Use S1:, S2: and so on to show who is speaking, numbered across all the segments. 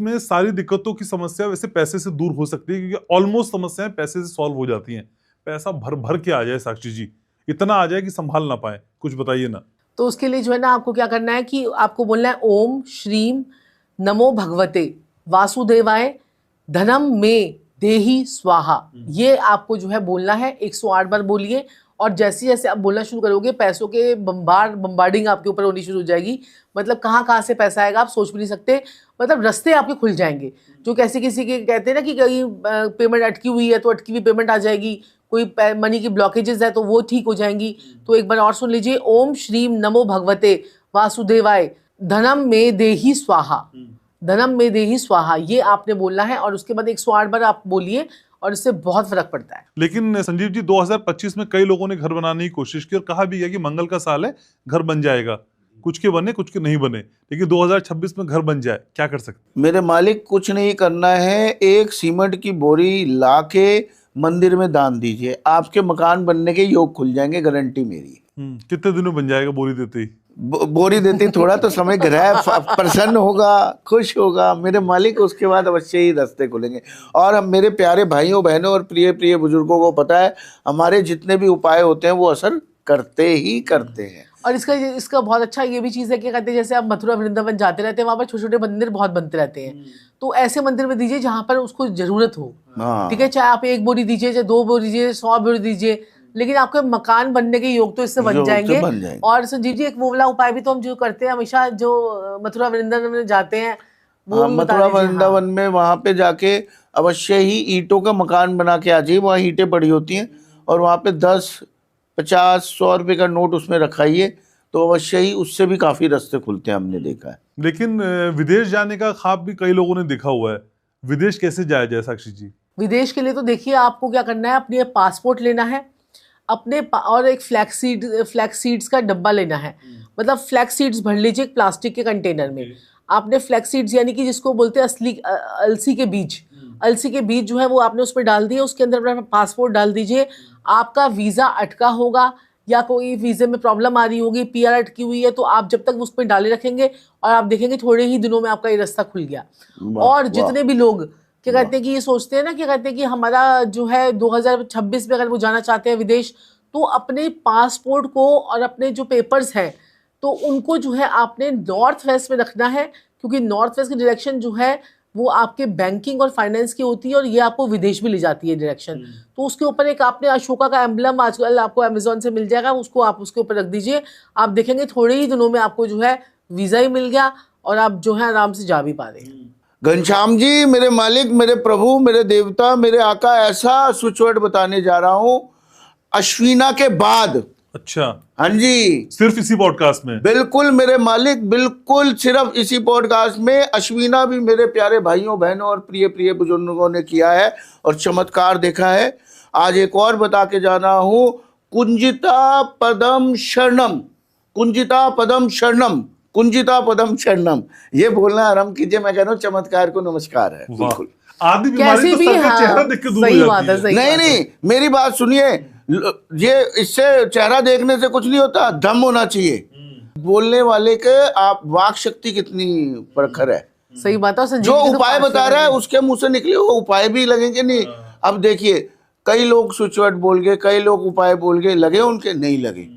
S1: में सारी दिक्कतों की समस्या वैसे पैसे से दूर हो सकती है, क्योंकि ऑलमोस्ट समस्याएं पैसे से सॉल्व हो जाती हैं। पैसा भर भर के आ जाए साक्षी जी, इतना आ जाए कि संभाल ना पाए, कुछ बताइए ना।
S2: तो उसके लिए जो है ना आपको क्या करना है कि आपको बोलना है ओम श्रीम नमो भगवते वासुदेवाय धनम में देहि स्वाहा। ये आपको जो है बोलना है, 108 बार बोलिए। और जैसे जैसे आप बोलना शुरू करोगे पैसों के बम्बार्डिंग आपके ऊपर होनी शुरू हो जाएगी। मतलब कहाँ कहाँ से पैसा आएगा आप सोच भी नहीं सकते। मतलब रास्ते आपके खुल जाएंगे। जो कैसे किसी के कहते हैं ना कि कहीं पेमेंट अटकी हुई है तो अटकी हुई पेमेंट आ जाएगी, कोई मनी की ब्लॉकेजेस है तो वो ठीक हो जाएंगी। तो एक बार और सुन लीजिए, ओम श्रीम नमो भगवते वासुदेवाय धनम में देहि स्वाहा। धनम में देहि स्वाहा ये आपने बोलना है और उसके बाद 108 बार आप बोलिए और इससे बहुत फर्क पड़ता है।
S1: लेकिन संजीव जी 2025 में कई लोगों ने घर बनाने की कोशिश की और कहा भी है कि मंगल का साल है, घर बन जाएगा। कुछ के बने कुछ के नहीं बने, लेकिन 2026 में घर बन जाए, क्या कर सकते?
S3: मेरे मालिक कुछ नहीं करना है, एक सीमेंट की बोरी ला के मंदिर में दान दीजिए, आपके मकान बनने के योग खुल जाएंगे, गारंटी मेरी।
S1: कितने दिनों बन जाएगा बोरी देते ही?
S3: बोरी देती थोड़ा तो समय ग्रह प्रसन्न होगा, खुश होगा मेरे मालिक, उसके बाद अवश्य ही रास्ते खुलेंगे। और हम मेरे प्यारे भाइयों बहनों और प्रिय प्रिय बुजुर्गों को पता है हमारे जितने भी उपाय होते हैं वो असर करते ही करते हैं।
S2: और इसका बहुत अच्छा ये भी चीज़ है कि कहते हैं जैसे आप मथुरा वृंदावन जाते रहते हैं, वहाँ पर छोटे छोटे मंदिर बहुत बनते रहते हैं। तो ऐसे मंदिर में दीजिए जहाँ पर उसको जरूरत हो। ठीक है, चाहे आप 1 बोरी दीजिए, चाहे 2 बोरी दीजिए, 100 बोरी दीजिए, लेकिन आपके मकान बनने के योग तो इससे बन जाएंगे। और संजीव जी एक वो वाला उपाय भी तो हम जो करते हैं हमेशा, जो मथुरा वृंदावन में जाते हैं
S3: मथुरा वृंदावन में वहां पे जाके अवश्य ही ईंटों का मकान बना के आ जाइए। वहाँ ईंटें पड़ी होती हैं और वहाँ पे 10, 50, 100 रुपए का नोट उसमें रखाइए, तो अवश्य ही उससे भी काफी रास्ते खुलते हैं, हमने देखा है।
S1: लेकिन विदेश जाने का ख्वाब भी कई लोगों ने देखा हुआ है, विदेश कैसे जाया जाए साक्षी जी?
S2: विदेश के लिए तो देखिए आपको क्या करना है, अपने पासपोर्ट लेना है अपने और एक फ्लैक्स सीड्स का डब्बा लेना है। मतलब फ्लैक्स सीड्स भर लीजिए एक प्लास्टिक के कंटेनर में। आपने फ्लैक्स सीड्स यानी कि जिसको बोलते हैं असली अलसी के बीज, अलसी के बीज जो है वो आपने उसमें डाल दिए, उसके अंदर अपना पासपोर्ट डाल दीजिए। आपका वीज़ा अटका होगा या कोई वीज़े में प्रॉब्लम आ रही होगी, PR अटकी हुई है, तो आप जब तक उसमें डाले रखेंगे और आप देखेंगे थोड़े ही दिनों में आपका ये रास्ता खुल गया। और जितने भी लोग क्या कहते हैं कि ये सोचते हैं ना, क्या कहते हैं कि हमारा जो है 2026 में अगर वो जाना चाहते हैं विदेश, तो अपने पासपोर्ट को और अपने जो पेपर्स हैं तो उनको जो है आपने नॉर्थ वेस्ट में रखना है, क्योंकि नॉर्थ वेस्ट की डायरेक्शन जो है वो आपके बैंकिंग और फाइनेंस की होती है और ये आपको विदेश भी ले जाती है डायरेक्शन। तो उसके ऊपर एक आपने अशोका का एम्बलम आजकल आपको अमेजोन से मिल जाएगा, उसको आप उसके ऊपर रख दीजिए। आप देखेंगे थोड़े ही दिनों में आपको जो है वीज़ा ही मिल गया और आप जो है आराम से जा भी पा रहे हैं।
S3: घनश्याम जी मेरे मालिक, मेरे प्रभु, मेरे देवता, मेरे आका, ऐसा स्विच वर्ड बताने जा रहा हूं अश्विना के बाद।
S1: अच्छा,
S3: हाँ जी,
S1: सिर्फ इसी पॉडकास्ट में?
S3: बिल्कुल मेरे मालिक, बिल्कुल सिर्फ इसी पॉडकास्ट में। अश्विना भी मेरे प्यारे भाइयों बहनों और प्रिय प्रिय बुजुर्गों ने किया है और चमत्कार देखा है। आज एक और बता के जाना हूं, कुंजिता पदम शरणम, कुंजिता पदम शरणम, कुंजिता पदम शरणम, ये बोलना आरंभ कीजिए। मैं कह रहा हूँ चमत्कार को नमस्कार है। बिल्कुल
S1: आदि बीमारी तो सर का चेहरा देख के दूर हो जाती है।
S3: नहीं, मेरी बात सुनिए, ये इससे चेहरा देखने से कुछ नहीं होता, दम होना चाहिए बोलने वाले के। आप वाक शक्ति कितनी प्रखर है।
S2: सही बात है।
S3: जो उपाय बता रहा है उसके मुंह से निकले वो उपाय भी लगेंगे नहीं। अब देखिए कई लोग स्विच वर्ड बोल गए, कई लोग उपाय बोल गए, लगे उनके नहीं लगे।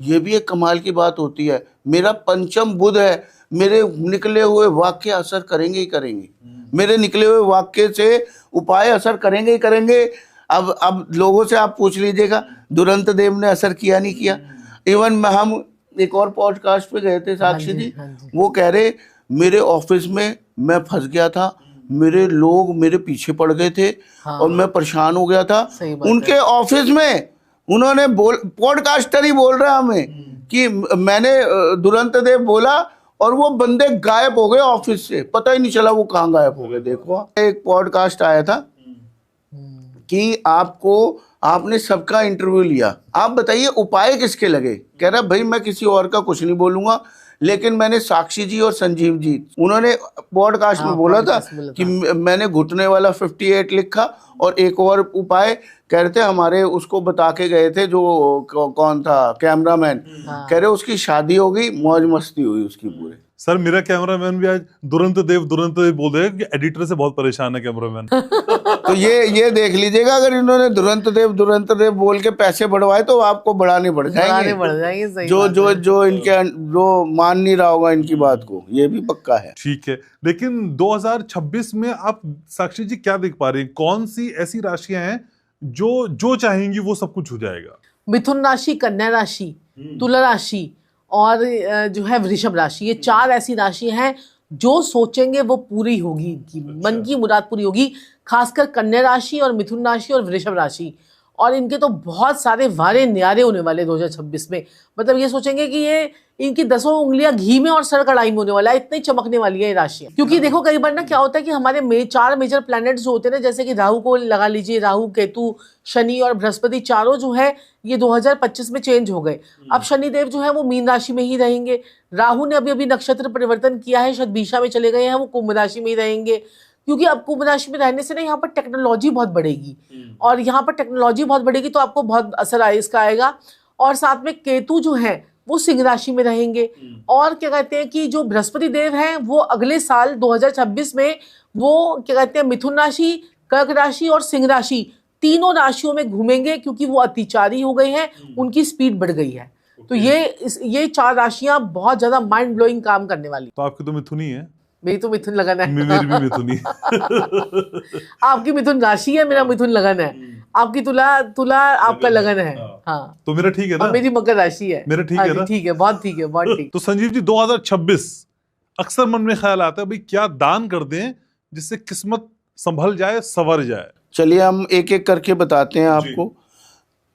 S3: ये भी एक कमाल की बात होती है। मेरा पंचम बुध है, मेरे निकले हुए वाक्य असर करेंगे ही करेंगे, मेरे निकले हुए वाक्य से उपाय असर करेंगे ही करेंगे। अब लोगों से आप पूछ लीजिएगा, दुरंत देव ने असर किया नहीं किया। इवन हम एक और पॉडकास्ट पे गए थे साक्षी जी, वो कह रहे मेरे ऑफिस में मैं फंस गया था, मेरे लोग मेरे पीछे पड़ गए थे और मैं परेशान हो गया था। उनके ऑफिस में उन्होंने पॉडकास्टर ही बोल रहा हमें कि मैंने दुरंत देव बोला और वो बंदे गायब हो गए ऑफिस से, पता ही नहीं चला वो कहाँ गायब हो गए। देखो एक पॉडकास्ट आया था कि आपने सबका इंटरव्यू लिया, आप बताइए उपाय किसके लगे। कह रहा भाई मैं किसी और का कुछ नहीं बोलूंगा, लेकिन मैंने साक्षी जी और संजीव जी, उन्होंने पॉडकास्ट में बोला था कि मैंने घुटने वाला 58 लिखा और एक और उपाय कह रहे थे हमारे उसको बता के गए थे जो कौन था कैमरामैन, कह रहे उसकी शादी हो गई, मौज मस्ती हुई उसकी पूरे।
S1: सर मेरा कैमरामैन भी आज दुरंत देव बोल रहे हैं कि एडिटर से बहुत परेशान है कैमरामैन।
S3: तो ये देख लीजिएगा, अगर इन्होंने दुरंत देव बोल के पैसे बढ़वाए तो आपको बढ़ाने बढ़ जाएंगे।
S2: सही
S3: जो
S2: बात
S3: जो
S2: है।
S3: जो इनके जो मान नहीं रहा होगा इनकी बात को, ये भी पक्का है।
S1: ठीक है, लेकिन 2026 में आप साक्षी जी क्या देख पा रहे हैं? कौन सी ऐसी राशियां हैं जो चाहेंगी वो सब कुछ हो जाएगा?
S2: मिथुन राशि, कन्या राशि, तुला राशि और जो है वृषभ राशि, ये 4 ऐसी राशि हैं जो सोचेंगे वो पूरी होगी, इनकी मन की मुराद पूरी होगी। खासकर कन्या राशि और मिथुन राशि और वृषभ राशि, और इनके तो बहुत सारे वारे न्यारे होने वाले 2026 में। मतलब ये सोचेंगे कि ये इनकी 10 उंगलियां घी में और सर कढ़ाई में होने वाला है, इतनी चमकने वाली है ये राशियां। क्योंकि देखो कई बार ना क्या होता है कि हमारे 4 मेजर प्लैनेट्स जो होते हैं ना, जैसे कि राहु को लगा लीजिए, राहु, केतु, शनि और बृहस्पति, चारों जो है ये 2025 में चेंज हो गए। अब शनिदेव जो है वो मीन राशि में ही रहेंगे। राहु ने अभी नक्षत्र परिवर्तन किया है, शतभिषा में चले गए हैं, वो कुंभ राशि में ही रहेंगे। क्योंकि अब कुंभ राशि में रहने से ना यहाँ पर टेक्नोलॉजी बहुत बढ़ेगी, और यहाँ पर टेक्नोलॉजी बहुत बढ़ेगी तो आपको बहुत असर इसका आएगा। और साथ में केतु जो है वो सिंह राशि में रहेंगे। और क्या कहते हैं कि जो बृहस्पति देव हैं वो अगले साल 2026 में वो क्या कहते हैं मिथुन राशि, कर्क राशि और सिंह राशि, तीनों राशियों में घूमेंगे, क्योंकि वो अतिचारी हो गए हैं, उनकी स्पीड बढ़ गई है। तो ये 4 राशियां बहुत ज्यादा माइंड ब्लोइंग काम करने वाली।
S1: तो आपकी तो मिथुन ही है।
S2: मेरी तो मिथुन लगन है।
S1: मेरी भी मिथुन ही।
S2: आपकी मिथुन राशि है, मेरा मिथुन लगन है। आपकी तुला आपका लगन है। हाँ,
S1: तो मेरा ठीक है ना?
S2: मेरी मकर राशि है।
S1: मेरा ठीक है ना?
S2: ठीक है, बहुत ठीक है, बहुत ठीक।
S1: तो संजीव जी 2026 अक्सर मन में ख्याल आता है भाई क्या दान कर दें जिससे किस्मत संभल जाए, संवर जाए।
S3: चलिए हम एक एक करके बताते हैं आपको।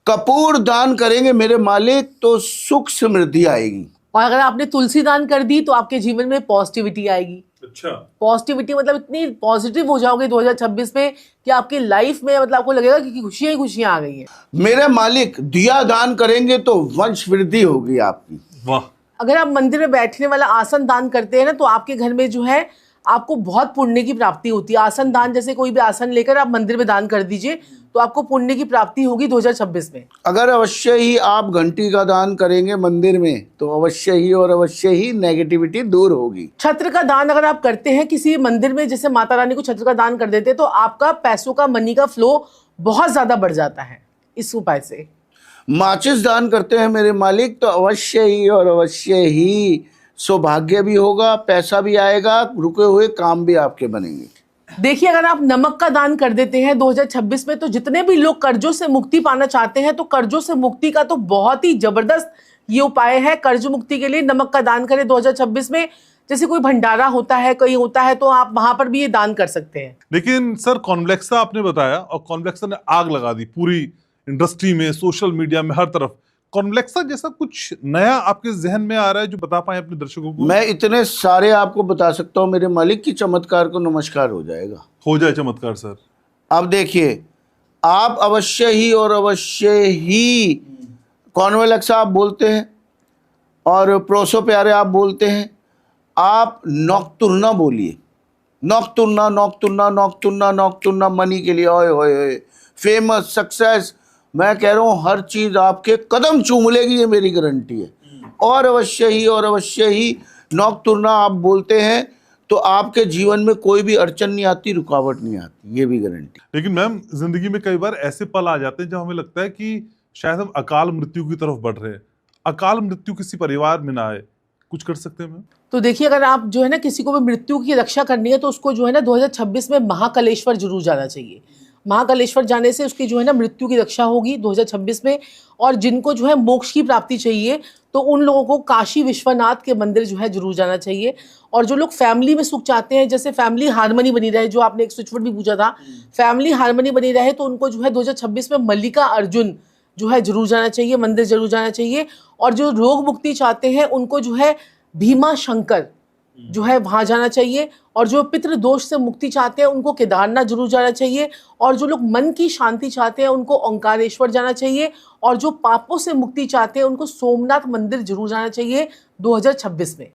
S3: कपूर दान करेंगे मेरे मालिक तो सुख समृद्धि आएगी।
S2: और अगर आपने तुलसी दान कर दी तो आपके जीवन में पॉजिटिविटी आएगी।
S1: अच्छा,
S2: पॉजिटिविटी मतलब इतनी पॉजिटिव हो जाओगे 2026 में कि आपकी लाइफ में मतलब आपको लगेगा कि खुशियां ही खुशियां आ गई हैं।
S3: मेरे मालिक दिया दान करेंगे तो वंश वृद्धि होगी आपकी।
S1: वाह।
S2: अगर आप मंदिर में बैठने वाला आसन दान करते हैं ना, तो आपके घर में जो है आपको बहुत पुण्य की प्राप्ति होती है। आसन दान, जैसे कोई भी आसन लेकर आप मंदिर में दान कर दीजिए तो आपको पुण्य की प्राप्ति होगी 2026 में।
S3: अगर अवश्य ही आप घंटी का दान करेंगे मंदिर में तो अवश्य ही नेगेटिविटी दूर होगी।
S2: छत्र का दान अगर आप करते हैं किसी मंदिर में, जैसे माता रानी को छत्र का दान कर देते हैं, तो आपका पैसों का, मनी का फ्लो बहुत ज्यादा बढ़ जाता है इस उपाय से।
S3: माचिस दान करते हैं मेरे मालिक तो अवश्य ही सौभाग्य भी होगा, पैसा भी आएगा, रुके हुए काम भी आपके बनेंगे।
S2: देखिए अगर आप नमक का दान कर देते हैं 2026 में, तो जितने भी लोग कर्जों से मुक्ति पाना चाहते हैं, तो कर्जों से मुक्ति का तो बहुत ही जबरदस्त ये उपाय है। कर्ज मुक्ति के लिए नमक का दान करें 2026 में। जैसे कोई भंडारा होता है, कहीं होता है, तो आप वहां पर भी ये दान कर सकते हैं।
S1: लेकिन सर कॉन्वेक्सा आपने बताया, और कॉन्वेक्सा ने आग लगा दी पूरी इंडस्ट्री में, सोशल मीडिया में, हर तरफ। कॉन्वेक्सा जैसा कुछ नया आपके जहन में आ रहा है जो बता पाए अपने दर्शकों को?
S3: मैं इतने सारे आपको बता सकता हूं मेरे मालिक की चमत्कार को नमस्कार हो जाएगा।
S1: हो जाए चमत्कार सर।
S3: अब देखिए, आप अवश्य ही कॉन्वेक्सा आप बोलते हैं और प्रोसो प्यारे आप बोलते हैं। आप नॉक्टुर्ना बोलिए, नॉक्टुर्ना मनी के लिए। ओए फेमस, सक्सेस, मैं कह रहा हूँ हर चीज आपके कदम चूम लेगी, ये मेरी गारंटी है। और अवश्य ही नॉक्टुर्ना आप बोलते हैं तो आपके जीवन में कोई भी अड़चन नहीं आती, रुकावट नहीं आती, ये भी गारंटी।
S1: लेकिन मैम जिंदगी में कई बार ऐसे पल आ जाते हैं जब हमें लगता है कि शायद हम अकाल मृत्यु की तरफ बढ़ रहे हैं। अकाल मृत्यु किसी परिवार में ना आए, कुछ कर सकते हैं मैम? तो
S2: देखिए अगर आप जो है ना किसी को भी मृत्यु की रक्षा करनी है, तो उसको जो है ना 2026 में महाकालेश्वर जरूर जाना चाहिए। महाकालेश्वर जाने से उसकी जो है ना मृत्यु की रक्षा होगी 2026 में। और जिनको जो है मोक्ष की प्राप्ति चाहिए, तो उन लोगों को काशी विश्वनाथ के मंदिर जो है जरूर जाना चाहिए। और जो लोग फैमिली में सुख चाहते हैं, जैसे फैमिली हार्मनी बनी रहे, जो आपने एक स्विचवर्ड भी पूछा था, फैमिली हार्मनी बनी रहे, तो उनको जो है 2026 में मल्लिका अर्जुन जो है जरूर जाना चाहिए, मंदिर जरूर जाना चाहिए। और जो रोग मुक्ति चाहते हैं उनको जो है भीमा शंकर जो है वहां जाना चाहिए। और जो पितृ दोष से मुक्ति चाहते हैं उनको केदारनाथ जरूर जाना चाहिए। और जो लोग मन की शांति चाहते हैं उनको ओंकारेश्वर जाना चाहिए। और जो पापों से मुक्ति चाहते हैं उनको सोमनाथ मंदिर जरूर जाना चाहिए 2026 में।